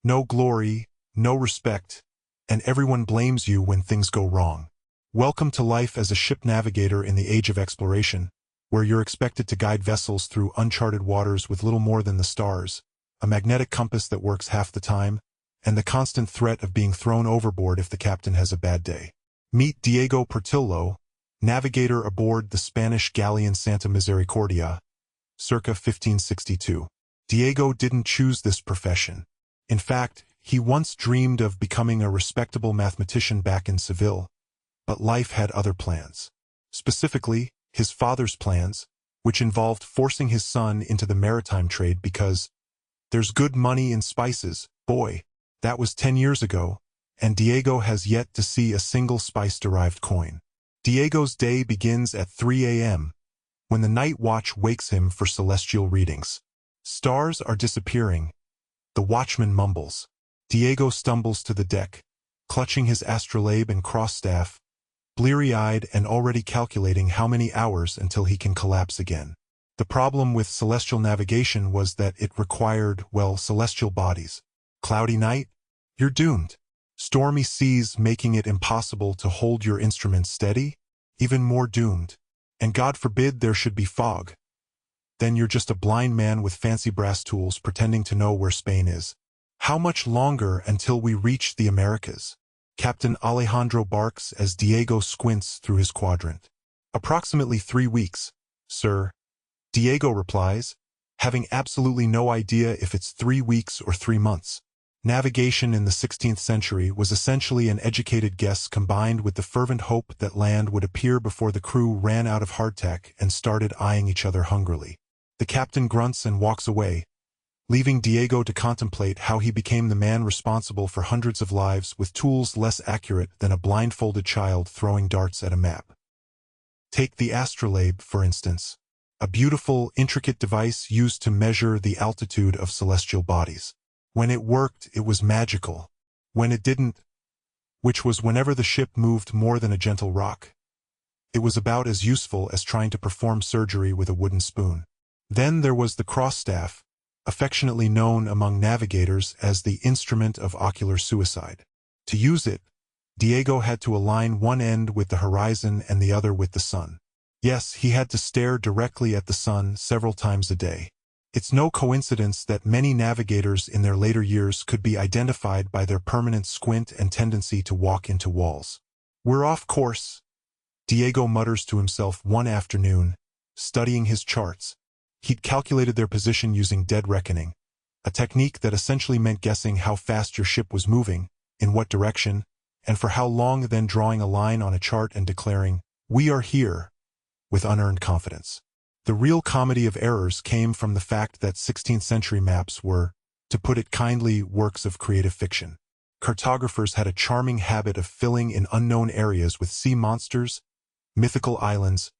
No glory, no respect, and everyone blames you when things go wrong. Welcome to life as a ship navigator in the age of exploration, where you're expected to guide vessels through uncharted waters with little more than the stars, a magnetic compass that works half the time, and the constant threat of being thrown overboard if the captain has a bad day. Meet Diego Portillo, navigator aboard the Spanish galleon Santa Misericordia, circa 1562. Diego didn't choose this profession. In fact, he once dreamed of becoming a respectable mathematician back in Seville, but life had other plans. Specifically, his father's plans, which involved forcing his son into the maritime trade because there's good money in spices, boy. That was 10 years ago, and Diego has yet to see a single spice-derived coin. Diego's day begins at 3 a.m., when the night watch wakes him for celestial readings. Stars are disappearing. The watchman mumbles. Diego stumbles to the deck, clutching his astrolabe and cross-staff, bleary-eyed and already calculating how many hours until he can collapse again. The problem with celestial navigation was that it required, well, celestial bodies. Cloudy night? You're doomed. Stormy seas making it impossible to hold your instruments steady? Even more doomed. And God forbid there should be fog. Then you're just a blind man with fancy brass tools pretending to know where Spain is. How much longer until we reach the Americas? Captain Alejandro barks as Diego squints through his quadrant. Approximately 3 weeks, sir. Diego replies, having absolutely no idea if it's 3 weeks or 3 months. Navigation in the 16th century was essentially an educated guess combined with the fervent hope that land would appear before the crew ran out of hardtack and started eyeing each other hungrily. The captain grunts and walks away, leaving Diego to contemplate how he became the man responsible for hundreds of lives with tools less accurate than a blindfolded child throwing darts at a map. Take the astrolabe, for instance, a beautiful, intricate device used to measure the altitude of celestial bodies. When it worked, it was magical. When it didn't, which was whenever the ship moved more than a gentle rock, it was about as useful as trying to perform surgery with a wooden spoon. Then there was the cross-staff, affectionately known among navigators as the instrument of ocular suicide. To use it, Diego had to align one end with the horizon and the other with the sun. Yes, he had to stare directly at the sun several times a day. It's no coincidence that many navigators in their later years could be identified by their permanent squint and tendency to walk into walls. We're off course, Diego mutters to himself one afternoon, studying his charts. He'd calculated their position using dead reckoning, a technique that essentially meant guessing how fast your ship was moving, in what direction, and for how long, then drawing a line on a chart and declaring, "We are here," with unearned confidence. The real comedy of errors came from the fact that 16th century maps were, to put it kindly, works of creative fiction. Cartographers had a charming habit of filling in unknown areas with sea monsters, mythical islands,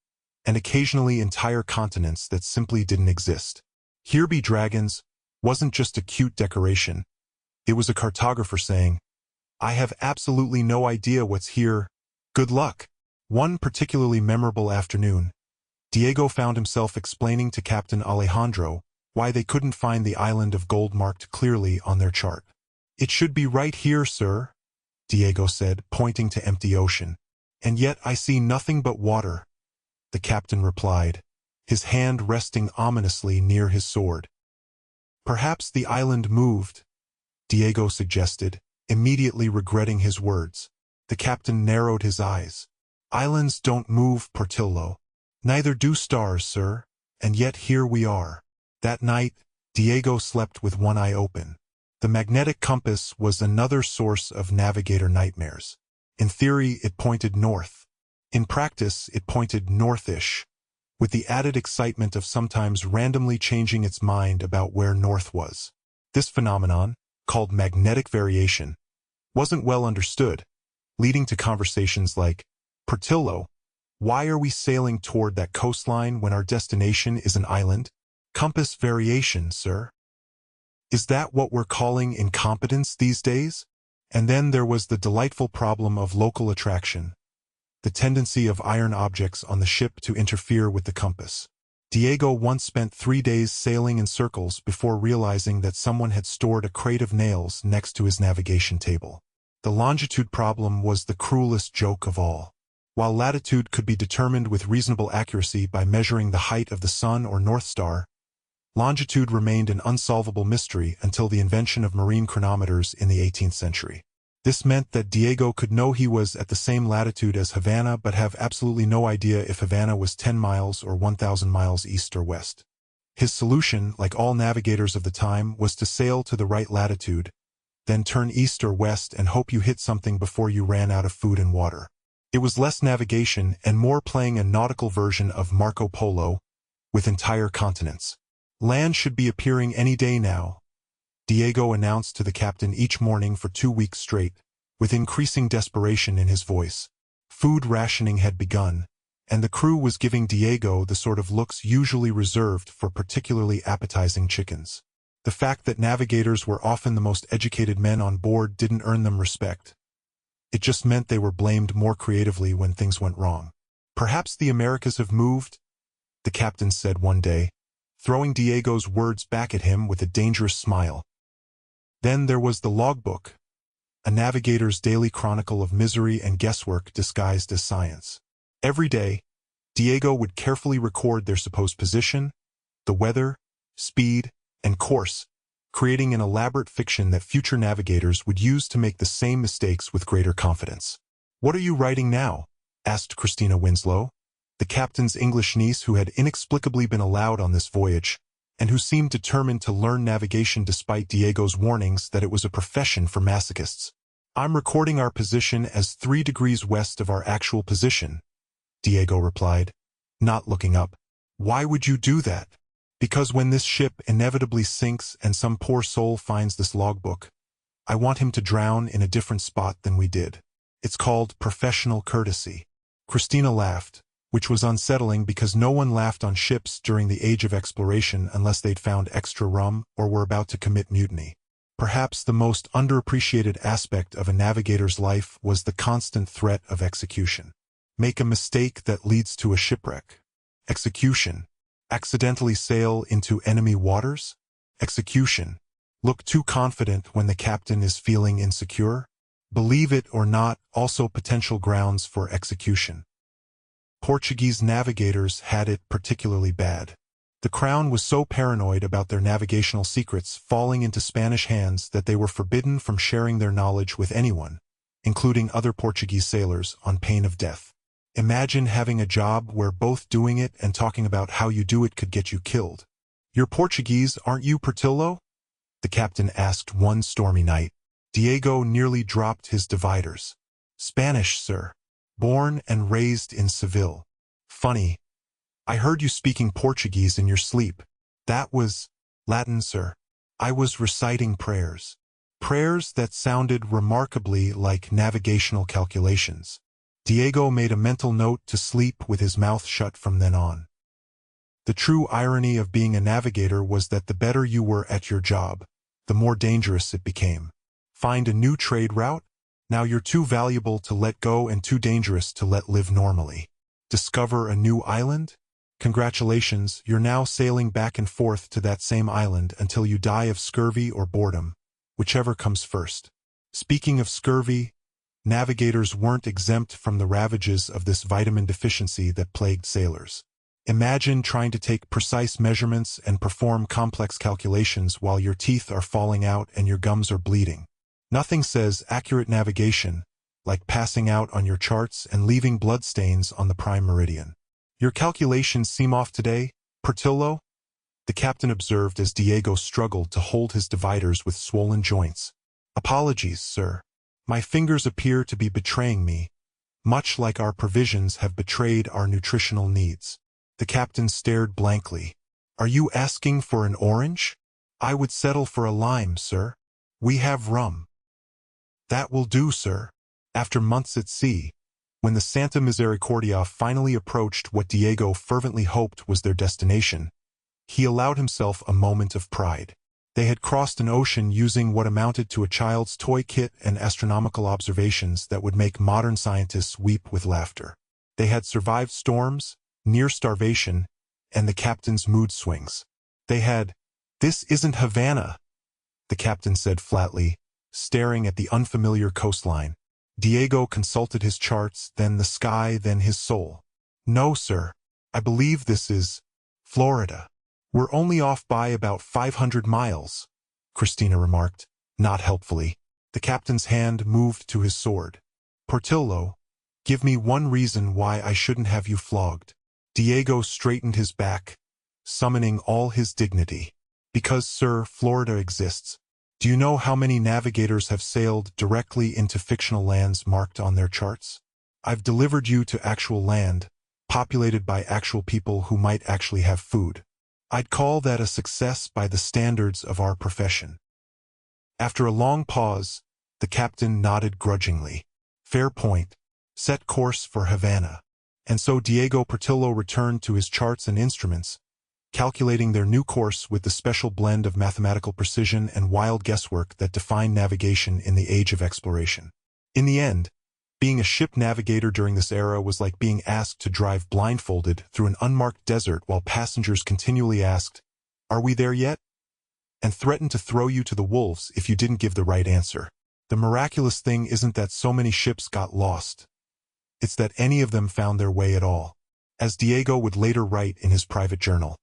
and occasionally entire continents that simply didn't exist. "Here be dragons" wasn't just a cute decoration. It was a cartographer saying, "I have absolutely no idea what's here. Good luck." One particularly memorable afternoon, Diego found himself explaining to Captain Alejandro why they couldn't find the island of gold marked clearly on their chart. "It should be right here, sir," Diego said, pointing to empty ocean. "And yet I see nothing but water," the captain replied, his hand resting ominously near his sword. "Perhaps the island moved," Diego suggested, immediately regretting his words. The captain narrowed his eyes. "Islands don't move, Portillo. Neither do stars, sir, and yet here we are." That night, Diego slept with one eye open. The magnetic compass was another source of navigator nightmares. In theory, it pointed north. In practice, it pointed northish, with the added excitement of sometimes randomly changing its mind about where north was. This phenomenon, called magnetic variation, wasn't well understood, leading to conversations like, "Portillo, why are we sailing toward that coastline when our destination is an island?" "Compass variation, sir." "Is that what we're calling incompetence these days?" And then there was the delightful problem of local attraction, the tendency of iron objects on the ship to interfere with the compass. Diego once spent 3 days sailing in circles before realizing that someone had stored a crate of nails next to his navigation table. The longitude problem was the cruelest joke of all. While latitude could be determined with reasonable accuracy by measuring the height of the sun or North Star, longitude remained an unsolvable mystery until the invention of marine chronometers in the 18th century. This meant that Diego could know he was at the same latitude as Havana but have absolutely no idea if Havana was 10 miles or 1,000 miles east or west. His solution, like all navigators of the time, was to sail to the right latitude, then turn east or west and hope you hit something before you ran out of food and water. It was less navigation and more playing a nautical version of Marco Polo, with entire continents. Land should be appearing any day now, Diego announced to the captain each morning for 2 weeks straight, with increasing desperation in his voice. Food rationing had begun, and the crew was giving Diego the sort of looks usually reserved for particularly appetizing chickens. The fact that navigators were often the most educated men on board didn't earn them respect. It just meant they were blamed more creatively when things went wrong. "Perhaps the Americas have moved," the captain said one day, throwing Diego's words back at him with a dangerous smile. Then there was the logbook, a navigator's daily chronicle of misery and guesswork disguised as science. Every day, Diego would carefully record their supposed position, the weather, speed, and course, creating an elaborate fiction that future navigators would use to make the same mistakes with greater confidence. "What are you writing now?" asked Christina Winslow, the captain's English niece who had inexplicably been allowed on this voyage, and who seemed determined to learn navigation despite Diego's warnings that it was a profession for masochists. "I'm recording our position as 3 degrees west of our actual position," Diego replied, not looking up. "Why would you do that?" "Because when this ship inevitably sinks and some poor soul finds this logbook, I want him to drown in a different spot than we did. It's called professional courtesy." Christina laughed, which was unsettling because no one laughed on ships during the age of exploration unless they'd found extra rum or were about to commit mutiny. Perhaps the most underappreciated aspect of a navigator's life was the constant threat of execution. Make a mistake that leads to a shipwreck. Execution. Accidentally sail into enemy waters? Execution. Look too confident when the captain is feeling insecure? Believe it or not, also potential grounds for execution. Portuguese navigators had it particularly bad. The crown was so paranoid about their navigational secrets falling into Spanish hands that they were forbidden from sharing their knowledge with anyone, including other Portuguese sailors, on pain of death. Imagine having a job where both doing it and talking about how you do it could get you killed. "You're Portuguese, aren't you, Portillo?" the captain asked one stormy night. Diego nearly dropped his dividers. "Spanish, sir. Born and raised in Seville." "Funny. I heard you speaking Portuguese in your sleep." "That was Latin, sir. I was reciting prayers." Prayers that sounded remarkably like navigational calculations. Diego made a mental note to sleep with his mouth shut from then on. The true irony of being a navigator was that the better you were at your job, the more dangerous it became. Find a new trade route? Now you're too valuable to let go and too dangerous to let live normally. Discover a new island? Congratulations, you're now sailing back and forth to that same island until you die of scurvy or boredom, whichever comes first. Speaking of scurvy, navigators weren't exempt from the ravages of this vitamin deficiency that plagued sailors. Imagine trying to take precise measurements and perform complex calculations while your teeth are falling out and your gums are bleeding. Nothing says accurate navigation like passing out on your charts and leaving bloodstains on the prime meridian. "Your calculations seem off today, Portillo," the captain observed as Diego struggled to hold his dividers with swollen joints. "Apologies, sir. My fingers appear to be betraying me, much like our provisions have betrayed our nutritional needs." The captain stared blankly. "Are you asking for an orange?" "I would settle for a lime, sir. We have rum." "That will do, sir." After months at sea, when the Santa Misericordia finally approached what Diego fervently hoped was their destination, he allowed himself a moment of pride. They had crossed an ocean using what amounted to a child's toy kit and astronomical observations that would make modern scientists weep with laughter. They had survived storms, near starvation, and the captain's mood swings. They had, "This isn't Havana," the captain said flatly, staring at the unfamiliar coastline. Diego consulted his charts, then the sky, then his soul. "No, sir. I believe this is Florida. We're only off by about 500 miles, Christina remarked, not helpfully. The captain's hand moved to his sword. "Portillo, give me one reason why I shouldn't have you flogged." Diego straightened his back, summoning all his dignity. "Because, sir, Florida exists. Do you know how many navigators have sailed directly into fictional lands marked on their charts? I've delivered you to actual land, populated by actual people who might actually have food. I'd call that a success by the standards of our profession." After a long pause, the captain nodded grudgingly. "Fair point. Set course for Havana." And so Diego Portillo returned to his charts and instruments, calculating their new course with the special blend of mathematical precision and wild guesswork that defined navigation in the age of exploration. In the end, being a ship navigator during this era was like being asked to drive blindfolded through an unmarked desert while passengers continually asked, "Are we there yet?" and threatened to throw you to the wolves if you didn't give the right answer. The miraculous thing isn't that so many ships got lost. It's that any of them found their way at all. As Diego would later write in his private journal,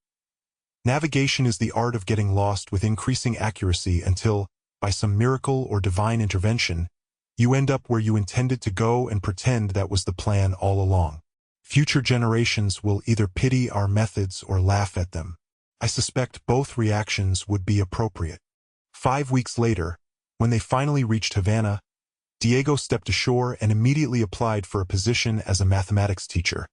"Navigation is the art of getting lost with increasing accuracy until, by some miracle or divine intervention, you end up where you intended to go and pretend that was the plan all along. Future generations will either pity our methods or laugh at them. I suspect both reactions would be appropriate." 5 weeks later, when they finally reached Havana, Diego stepped ashore and immediately applied for a position as a mathematics teacher,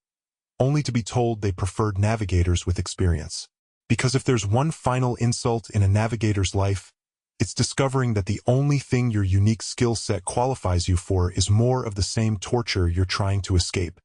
only to be told they preferred navigators with experience. Because if there's one final insult in a navigator's life, it's discovering that the only thing your unique skill set qualifies you for is more of the same torture you're trying to escape.